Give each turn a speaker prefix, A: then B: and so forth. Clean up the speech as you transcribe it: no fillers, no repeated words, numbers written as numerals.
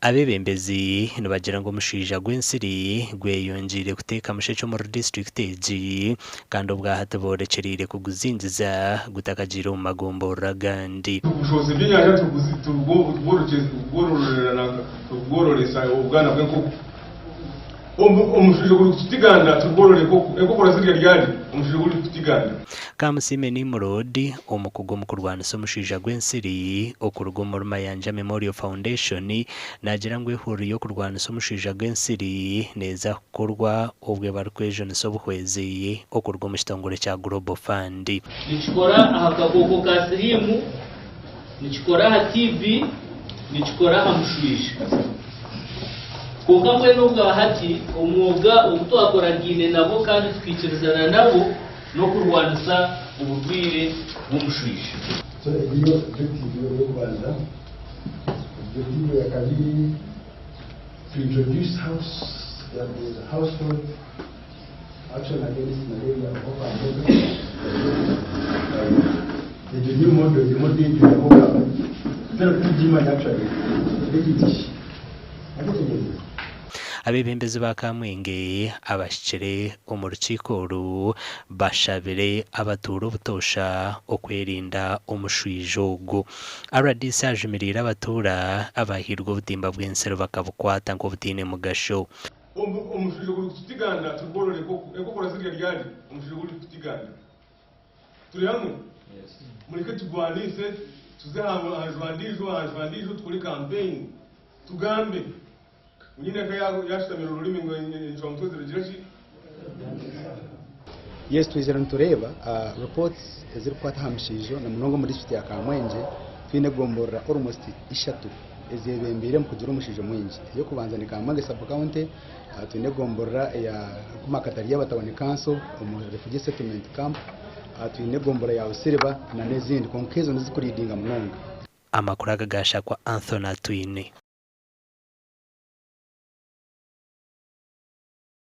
A: abeebembezi nibagira ngo omushwija gw'ensiri gweyongiire kuteeka mushecho muri district egi kandi obwahati borekyeriire kuguzingiza gutakagiire omu magomborora agandi
B: ubushobozi bw'enyanja tubwororesa obwana bw'enkoko omushwija guri kutiganda tubworore enkoko zirya ryari omushwija guri kutiganda
A: Kamusime Nimrod omukugu omukurwanisa omushwija gw'ensiri okuruga omu Mayanja Memorial Foundation nagira ngu ehuriro y'okurwanisa omushwija gw'ensiri neeza kukorwa obwe barikwejonesa obuhwezi okuruga omu kitongole kya Global Fund.
C: Nikikora aha kakooko ka siriimu, nikikora aha TB, nikikora aha mushwija. Konka mbwenu obwahati omwuga ogutwakoragiine nabo kandi tukikirizana nabo n'okurwanisa obugwire bw'omushwija.
D: So iyo objective yo kubanza objective ya kabiri to introduce household action against malaria the new model
A: abeebembezi ba Kamwenge abashyikire omu rukiiko oru bashabire abatuura obutosha okwerinda omushwija ogu. RDC ajumirire abatuura abahirwe obutimba bw'ensiri bakabukwata nk'obutiine mugasho.
B: omushwija guri kutiganda tubworore enkoko zirya ryari omushwija guri kutiganda turi hamwe mureke tugwanise tuze hanjwandijo tukore campaign tugambe nyine ka yashitamira ururimi ngo njwa mutozi rugira ki.
E: Yes, twizera ntureba reports eziri kwata hamushijo na munongo muri district ya Kamwenge twine gomborra almost 3 ezebembire mu kugira omushijo mwingi yo kubanza ni Kamwenge sub county twine gomborra ya kumakatari y'abatabani council mu refugee settlement camp twine gomborra ya Usiriba na nezindi konkezo nizikuridinga munonga
A: amakuru agagashakwa Anthony Twine.